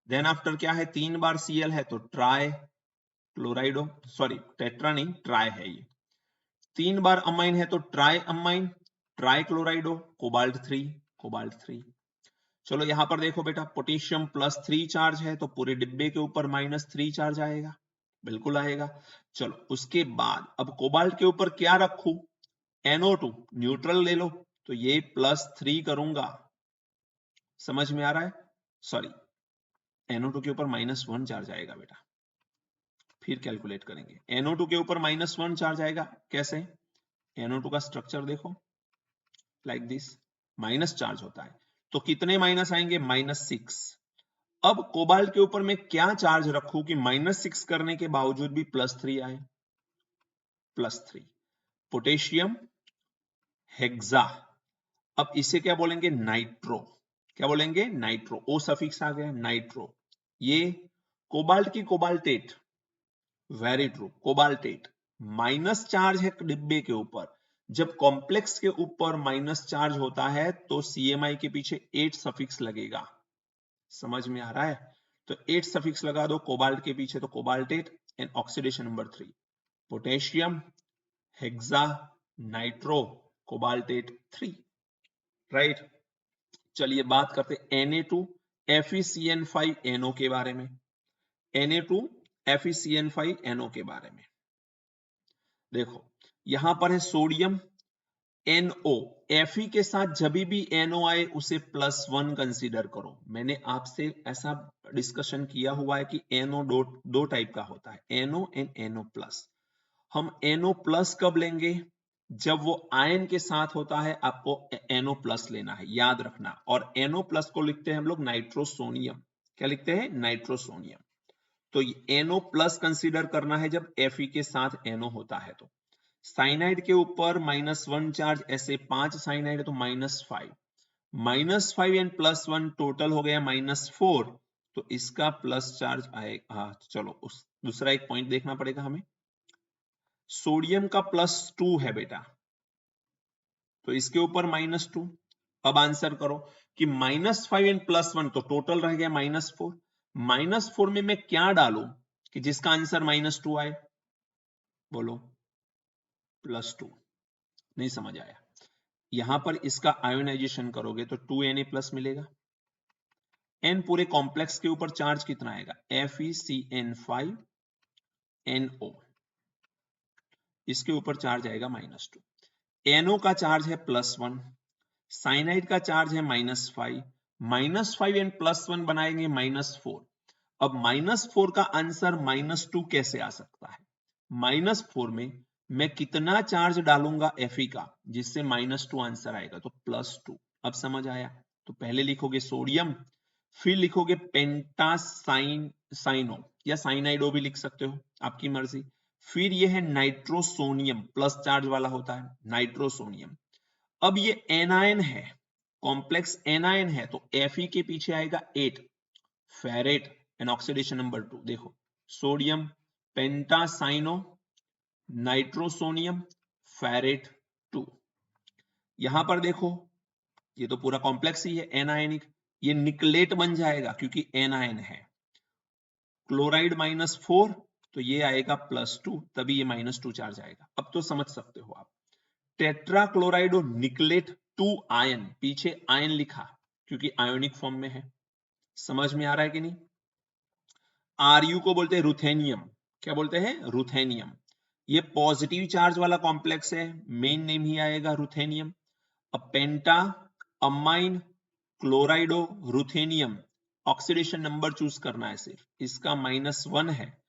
देन आफ्टर क्या है? 3 बार Cl है तो ट्राई क्लोराइडो, सॉरी टेट्रा नहीं ट्राई है ये। 3 बार अमाइन है तो try amine, try क्लोराइडो, cobalt 3, cobalt 3। चलो यहां पर देखो बेटा, पोटेशियम +3 चार्ज है तो पूरे डिब्बे के ऊपर -3 चार्ज आएगा, बिल्कुल आएगा। चलो उसके बाद अब कोबाल्ट के ऊपर क्या रखूं? NO2, न्यूट्रल ले लो, तो ये +3 करूंगा। समझ में आ रहा है? सॉरी, NO2 के ऊपर -1 चार्ज आएगा बेटा, फिर कैलकुलेट करेंगे। NO2 के ऊपर -1 चार्ज आएगा, कैसे? NO2 का स्ट्रक्चर देखो, लाइक दिस, माइनस चार्ज होता है, तो कितने माइनस आएंगे? -6। अब कोबाल्ट के ऊपर मैं क्या चार्ज रखूं कि -6 करने के बावजूद भी +3 आए? +3। पोटेशियम हेक्सा, अब इसे क्या बोलेंगे? नाइट्रो। क्या बोलेंगे? नाइट्रो। ओ सफिक्स आ गया, नाइट्रो। ये कोबाल्ट की cobaltate, very true, cobaltate. Minus charge है डिब्बे के ऊपर, जब कॉम्प्लेक्स के ऊपर माइनस चार्ज होता है तो CMI के पीछे 8 सफिक्स लगेगा। समझ में आ रहा है? तो 8 सफिक्स लगा दो कोबाल्ट के पीछे, तो cobaltate and oxidation number 3, potassium hexa nitro cobaltate 3, right. चलिए बात करते Na2 FeCN5NO के बारे में। Na2 FeCN5NO के बारे में देखो, यहां पर है सोडियम NO, Fe के साथ जब भी NO आए उसे +1 कंसीडर करो। मैंने आपसे ऐसा डिस्कशन किया हुआ है कि NO दो टाइप का होता है, NO एंड NO+। हम NO+ कब लेंगे? जब वो आयन के साथ होता है, आपको NO+ लेना है, याद रखना। और NO+ को लिखते हैं हम लोग नाइट्रोसोनियम। क्या लिखते हैं? नाइट्रोसोनियम। तो NO+ कंसीडर करना है जब Fe के साथ NO होता है। तो साइनाइड के ऊपर -1 चार्ज, ऐसे 5 साइनाइड है तो -5, -5 एंड +1 टोटल हो गया -4, तो इसका प्लस चार्ज आएगा। हाँ चलो, उस दूसरा एक पॉइंट देखना पड़ेगा हमें। सोडियम का +2 है बेटा, तो इसके ऊपर -2। अब आंसर करो कि -5 एंड +1 तो टोटल रह गया -4। -4 में मैं क्या डालूं कि जिसका आंसर -2 आए? बोलो। +2। नहीं समझ आया? यहां पर इसका आयोनाइजेशन करोगे तो 2Na+ मिलेगा। N पूरे कॉम्प्लेक्स के ऊपर चार्ज कितना आएगा? FeCN5NO, इसके ऊपर चार्ज आएगा -2। NO का चार्ज है +1, साइनाइड का चार्ज है -5, -5 एंड +1 बनाएंगे -4। अब -4 का आंसर -2 कैसे आ सकता है? -4 में मैं कितना चार्ज डालूंगा Fe का जिससे -2 आंसर आएगा? तो +2। अब समझ आया? तो पहले लिखोगे सोडियम, फिर लिखोगे पेंटासाइनो या साइनाइडो भी लिख सकते हो, आपकी मर्जी। फिर ये है नाइट्रोसोनियम, प्लस चार्ज वाला होता है नाइट्रोसोनियम। अब ये एनायन है, कॉम्प्लेक्स एनायन है, तो Fe के पीछे आएगा 8, फेरेट एंड ऑक्सीडेशन नंबर 2। देखो, सोडियम पेंटासाइनो नाइट्रोसोनियम फेरेट 2। यहां पर देखो, ये तो पूरा कॉम्प्लेक्स ही है एनायनिक, ये निकलेट बन जाएगा क्योंकि एनायन है। क्लोराइड -4, तो ये आएगा +2, तभी ये -2 चार्ज आएगा। अब तो समझ सकते हो आप। टेट्रा क्लोराइडो निकलेट 2 आयन, पीछे आयन लिखा क्योंकि आयोनिक फॉर्म में है। समझ में आ रहा है कि नहीं? Ru को बोलते हैं रुथेनियम। क्या बोलते हैं? रुथेनियम। ये पॉजिटिव चार्ज वाला कॉम्प्लेक्स है, मेन नेम ही आएगा रुथेनियम। अब पेंटा amine क्लोराइडो ruthenium, oxidation number choose करना है सिर्फ, इसका -1 है।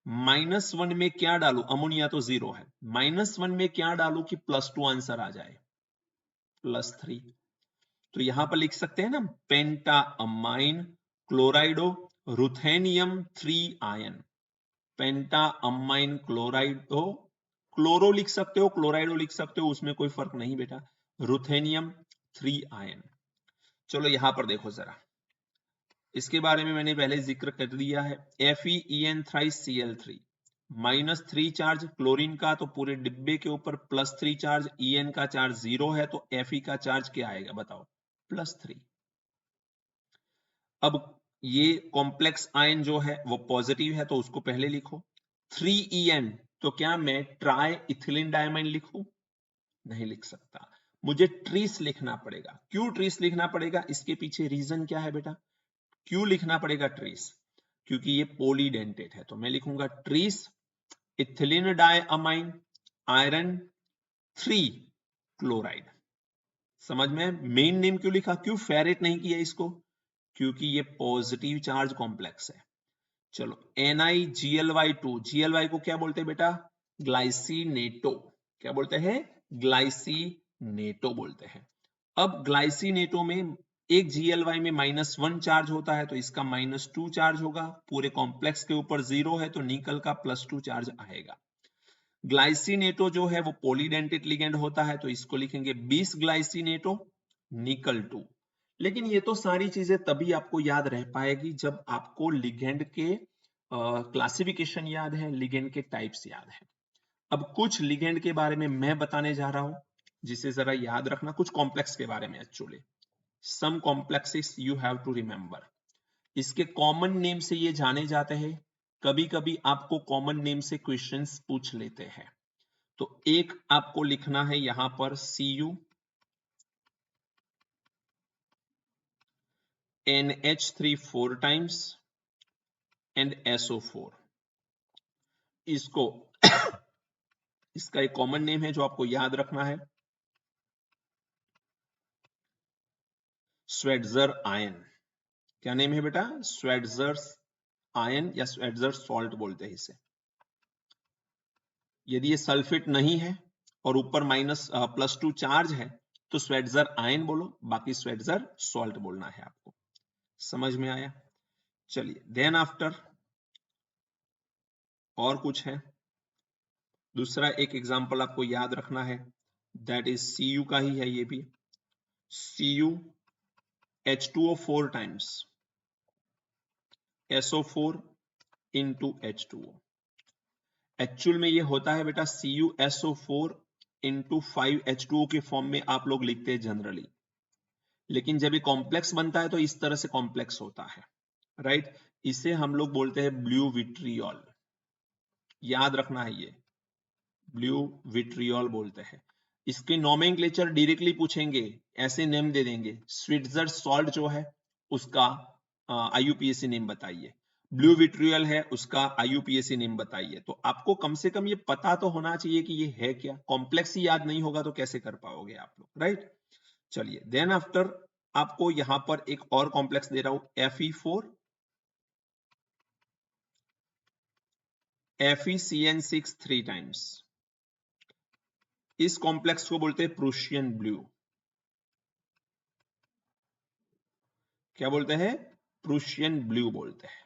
-1 में क्या डालू? अमोनिया तो 0 है, -1 में क्या डालू कि +2 आंसर आ जाए? +3। तो यहां पर लिख सकते हैं ना, पेंटा अमाइन क्लोराइडो रुथेनियम 3 आयन। पेंटा अमाइन क्लोराइडो, क्लोरो लिख सकते हो, क्लोराइडो लिख सकते हो, उसमें कोई फर्क नहीं बेटा। Ruthenium 3 ion. चलो यहां पर देखो जरा, इसके बारे में मैंने पहले जिक्र कर दिया है। FeEN3Cl3, -3 चार्ज क्लोरीन का, तो पूरे डिब्बे के ऊपर +3 चार्ज। En का चार्ज 0 है, तो Fe का चार्ज क्या आएगा बताओ? +3। अब ये कॉम्प्लेक्स आयन जो है वो पॉजिटिव है, तो उसको पहले लिखो। 3En, तो क्या मैं ट्राई इथिलीन डायमाइन लिखूं? नहीं लिख सकता, मुझे ट्रीस लिखना पड़ेगा। क्यों ट्रीस लिखना पड़ेगा? इसके पीछे रीजन क्या है बेटा? क्यों लिखना पड़ेगा ट्रीस? क्योंकि ये पॉलीडेंटेट है, तो मैं लिखूंगा trees ethylene diamine iron 3 chloride. समझ में? मेन नेम क्यों लिखा, क्यों फेरेट नहीं किया इसको, क्योंकि ये पॉजिटिव चार्ज कॉम्प्लेक्स है। चलो NiGly2, GLY को क्या बोलते हैं बेटा, ग्लाइसिनेटो। क्या बोलते हैं, ग्लाइसिनेटो बोलते हैं। अब ग्लाइसिनेटो में एक GLY में -1 चार्ज होता है, तो इसका -2 चार्ज होगा। पूरे कॉम्प्लेक्स के ऊपर 0 है, तो निकल का +2 चार्ज आएगा। ग्लाइसिनेटो जो है वो पॉलीडेंटेट लिगेंड होता है, तो इसको लिखेंगे 20 ग्लाइसिनेटो निकल 2। लेकिन ये तो सारी चीजें तभी आपको याद रह पाएगी जब आपको लिगेंड के क्लासिफिकेशन याद है, लिगेंड के टाइप्स याद है। अब कुछ लिगेंड के बारे में मैं बताने जा रहा हूं, जिसे जरा याद रखना, कुछ कॉम्प्लेक्स के बारे में। Actually some complexes you have to remember. इसके कॉमन नेम से ये जाने जाते हैं। कभी कभी आपको कॉमन नेम से क्वेश्चंस पूछ लेते हैं। तो एक आपको लिखना है यहां पर Cu NH3 4 times and SO4। इसको इसका एक कॉमन नेम है जो आपको याद रखना है, स्वेट्जर आयन। क्या नेम है बेटा, स्वेट्जर आयन या स्वेट्जर सॉल्ट बोलते हैं इसे। यदि ये सल्फेट नहीं है और ऊपर +2 चार्ज है तो स्वेट्जर आयन बोलो, बाकी स्वेट्जर सॉल्ट बोलना है आपको। समझ में आया? चलिए देन आफ्टर और कुछ है। दूसरा एक एग्जांपल आपको याद रखना है, दैट इज Cu का ही है ये भी। Cu H2O 4 times SO4 into H2O। Actual में ये होता है बेटा CuSO4 इंटू 5H2O के फॉर्म में आप लोग लिखते हैं जनरली, लेकिन जब ये कॉम्प्लेक्स बनता है तो इस तरह से कॉम्प्लेक्स होता है, राइट। इसे हम लोग बोलते हैं ब्लू विट्रियोल। याद रखना है, ये ब्लू विट्रियोल बोलते हैं। इसके नोमेनक्लेचर डायरेक्टली पूछेंगे, ऐसे नेम दे देंगे। स्विट्जर सॉल्ट जो है उसका IUPAC नेम बताइए, ब्लू विट्रियल है उसका IUPAC नेम बताइए। तो आपको कम से कम ये पता तो होना चाहिए कि ये है क्या। कॉम्प्लेक्स ही याद नहीं होगा तो कैसे कर पाओगे आप लोग, राइट। चलिए देन आफ्टर आपको यहां पर एक और कॉम्प्लेक्स दे रहा हूं Fe4 FeCN6 3 टाइम्स। इस कॉम्प्लेक्स को बोलते हैं प्रूशियन ब्लू। क्या बोलते हैं, प्रूशियन ब्लू बोलते हैं,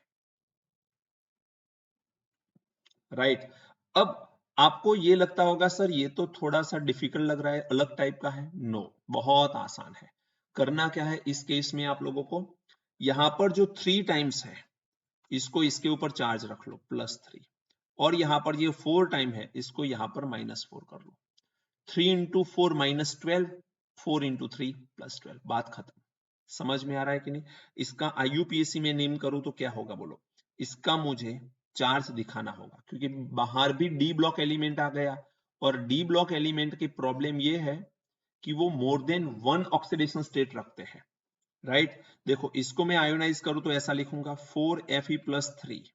राइट। अब आपको ये लगता होगा सर ये तो थोड़ा सा डिफिकल्ट लग रहा है, अलग टाइप का है। नो, बहुत आसान है। करना क्या है इस केस में, आप लोगों को यहां पर जो 3 टाइम्स है इसको इसके ऊपर चार्ज रख लो +3, और यहां पर ये 4 टाइम है इसको यहां पर -4 कर लो। 3 इंटू 4 -12, 4 इंटू 3 +12, बात खत्म। समझ में आ रहा है कि नहीं? इसका IUPAC में नेम करूं तो क्या होगा बोलो, इसका मुझे चार्ज दिखाना होगा, क्योंकि बाहर भी डी ब्लॉक एलिमेंट आ गया, और डी ब्लॉक एलिमेंट की प्रॉब्लम ये है कि वो मोर देन 1 ऑक्सीडेशन स्टेट रखते हैं, राइट। देखो इसको मैं आयोनाइज करूं तो ऐसा लिखूंगा 4Fe+3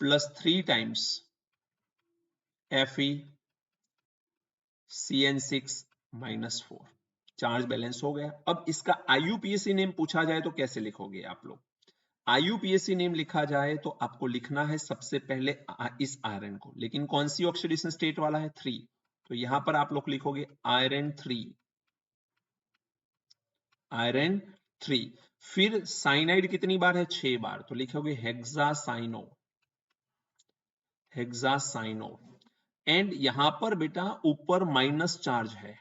+3 times FeCN6-4, charge balance हो गया। अब इसका IUPAC नेम पूछा जाए तो कैसे लिखोगे आप लोग? IUPAC नेम लिखा जाए तो आपको लिखना है सबसे पहले इस आयरन को, लेकिन कौन सी ऑक्सीडेशन स्टेट वाला है, 3। तो यहां पर आप लोग लिखोगे आयरन 3, आयरन 3। फिर साइनाइड कितनी बार है, 6 बार, तो लिखोगे हेक्सासाइनो, हेक्सासाइनो। एंड यहां पर बेटा ऊपर माइनस चार्ज है,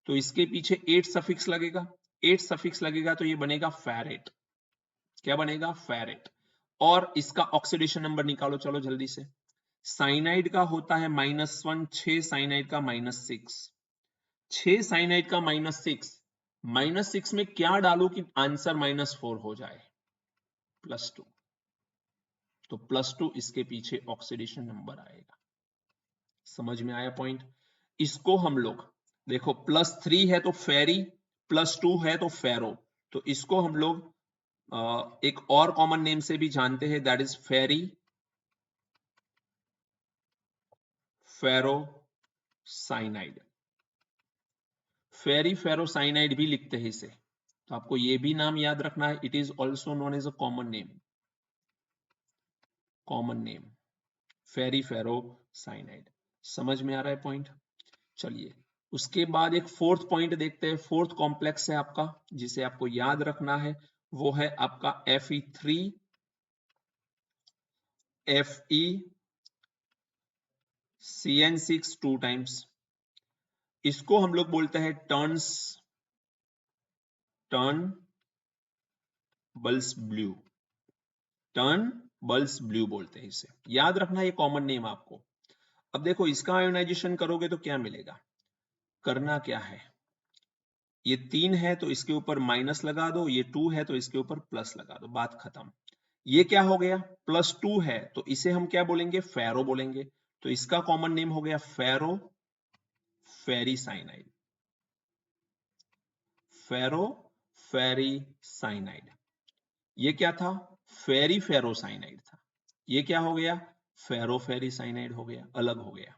तो इसके पीछे 8 सफिक्स लगेगा, 8 सफिक्स लगेगा तो ये बनेगा फेरेट। क्या बनेगा, फेरेट। और इसका ऑक्सीडेशन नंबर निकालो, चलो जल्दी से। साइनाइड का होता है -1, 6 साइनाइड का -6, 6 साइनाइड का -6, -6 में क्या डालू कि आंसर -4 हो जाए, +2। तो +2 इसके पीछे ऑक्सीडेशन नंबर आएगा। समझ में आया पॉइंट? इसको हम लोग देखो +3 है तो फेरी, +2 है तो फेरो, तो इसको हम लोग एक और कॉमन नेम से भी जानते हैं, that is ferri ferrocyanide. Ferri ferrocyanide भी लिखते हैं इसे, तो आपको ये भी नाम याद रखना है। It is also known as a common name, common name ferri ferrocyanide. समझ में आ रहा है पॉइंट? चलिए उसके बाद एक फोर्थ पॉइंट देखते हैं। फोर्थ कॉम्प्लेक्स है आपका जिसे आपको याद रखना है, वो है आपका Fe3 FeCN6 2 टाइम्स। इसको हम लोग बोलते हैं turn balls blue, turn balls blue बोलते हैं इसे। याद रखना ये कॉमन नेम आपको। अब देखो इसका आयोनाइजेशन करोगे तो क्या मिलेगा, करना क्या है, ये 3 है तो इसके ऊपर माइनस लगा दो, ये 2 है तो इसके ऊपर प्लस लगा दो, बात खत्म। ये क्या हो गया, +2 है तो इसे हम क्या बोलेंगे, फेरो बोलेंगे। तो इसका कॉमन नेम हो गया फेरो फेरीसाइनाइड, फेरो फेरीसाइनाइड। ये क्या था, फेरी फेरोसाइनाइड था, ये क्या हो गया, फेरो फेरीसाइनाइड हो गया, अलग हो गया।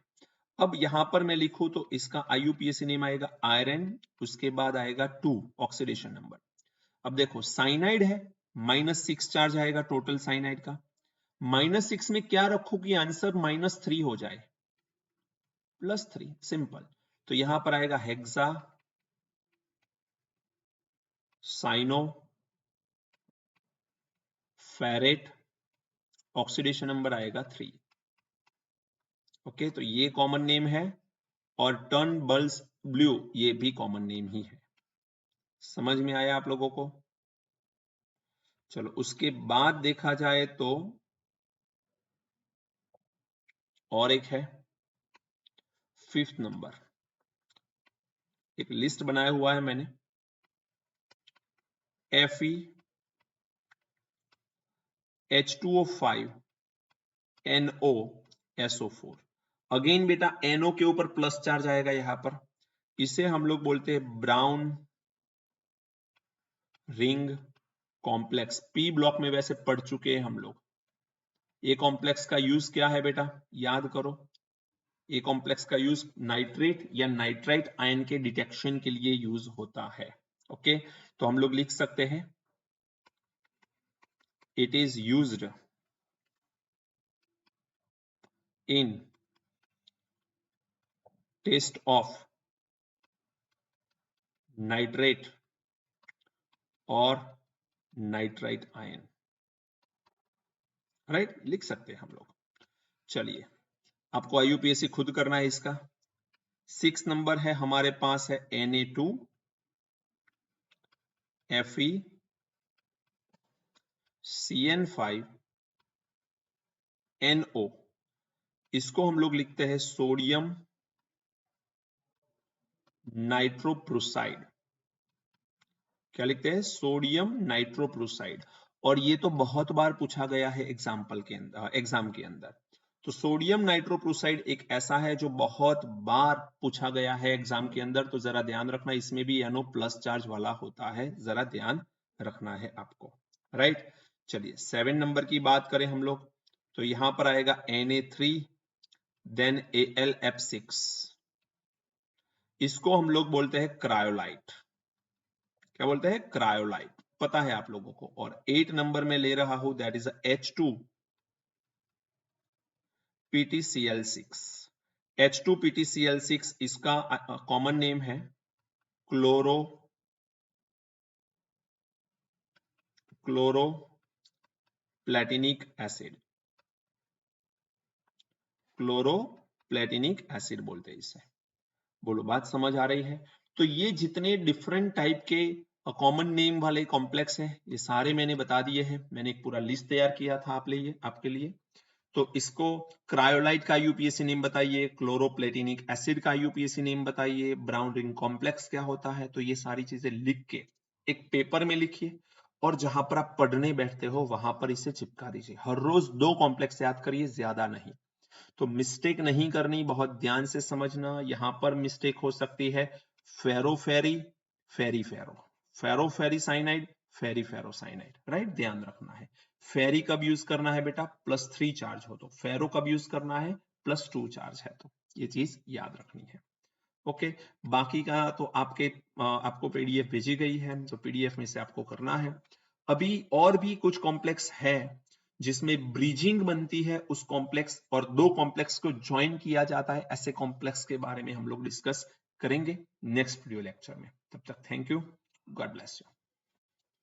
अब यहां पर मैं लिखूं तो इसका IUPAC नेम आएगा आयरन, उसके बाद आएगा 2 ऑक्सीडेशन नंबर। अब देखो साइनाइड है, -6 चार्ज आएगा टोटल साइनाइड का। -6 में क्या रखो कि आंसर -3 हो जाए, +3, सिंपल। तो यहां पर आएगा hexa cyano ferrate, oxidation number आएगा 3। ओके, तो ये कॉमन नेम है, और टर्न बल्स ब्लू ये भी कॉमन नेम ही है। समझ में आया आप लोगों को? चलो उसके बाद देखा जाए तो और एक है 5th नंबर, एक लिस्ट बनाया हुआ है मैंने, FeH2O5 NoSO4। अगेन बेटा NO के ऊपर प्लस चार्ज आएगा यहां पर, इसे हम लोग बोलते हैं brown ring complex. P block में वैसे पढ़ चुके हैं हम लोग। ये कॉम्प्लेक्स का यूज क्या है बेटा, याद करो। ये कॉम्प्लेक्स का यूज नाइट्रेट या नाइट्राइट आयन के डिटेक्शन के लिए यूज होता है। ओके, तो हम लोग लिख सकते हैं it is used in test of nitrate और नाइट्राइट आयन। राइट, लिख सकते हैं हम लोग। चलिए आपको IUPAC खुद करना है इसका। 6 नंबर है हमारे पास है Na2 FeCN5 NO। इसको हम लोग लिखते हैं सोडियम नाइट्रोप्रोसाइड। क्या लिखते हैं, सोडियम नाइट्रोप्रोसाइड। और ये तो बहुत बार पूछा गया है एग्जाम्पल के अंदर, एग्जाम के अंदर। तो सोडियम नाइट्रोप्रोसाइड एक ऐसा है जो बहुत बार पूछा गया है एग्जाम के अंदर, तो जरा ध्यान रखना, इसमें भी NO प्लस चार्ज वाला होता है, जरा ध्यान रखना है आपको। राइट, चलिए 7 नंबर की बात करें हम लोग, तो यहां पर आएगा Na3 देन AlF6। इसको हम लोग बोलते हैं क्रायोलाइट। क्या बोलते हैं, क्रायोलाइट, पता है आप लोगों को। और 8 नंबर में ले रहा हूं, that is H2 PTCl6। H2 PTCl6 इसका कॉमन नेम है क्लोरोप्लेटिनिक एसिड, क्लोरोप्लेटिनिक एसिड बोलते हैं इसे। बोलो बात समझ आ रही है? तो ये जितने डिफरेंट टाइप के कॉमन नेम वाले कॉम्प्लेक्स हैं, ये सारे मैंने बता दिए हैं। मैंने एक पूरा लिस्ट तैयार किया था आपके लिए। तो इसको क्रायोलाइट का IUPAC नेम बताइए, क्लोरोप्लेटिनिक एसिड का IUPAC नेम बताइए, ब्राउन रिंग कॉम्प्लेक्स क्या होता है। तो ये सारी चीजें लिख के एक पेपर में लिखिए, और जहां पर आप पढ़ने बैठते हो वहां पर इसे चिपका दीजिए। हर रोज 2 कॉम्प्लेक्स याद करिए, ज्यादा नहीं। तो मिस्टेक नहीं करनी, बहुत ध्यान से समझना। यहां पर मिस्टेक हो सकती है फेरोफेरी फेरी फेरो, फेरोफेरीसाइनाइड फेरी फेरोसाइनाइड, राइट, ध्यान रखना है। फेरी कब यूज करना है बेटा, +3 चार्ज हो तो, फेरो कब यूज करना है, +2 चार्ज है तो, ये चीज याद रखनी है। ओके, बाकी का तो आपको पीडीएफ भेजी गई है, तो पीडीएफ में से आपको करना है। अभी और भी कुछ कॉम्प्लेक्स है जिसमें ब्रिजिंग बनती है, उस कॉम्प्लेक्स और दो कॉम्प्लेक्स को ज्वाइन किया जाता है, ऐसे कॉम्प्लेक्स के बारे में हम लोग डिस्कस करेंगे नेक्स्ट वीडियो लेक्चर में। तब तक thank you, God bless you.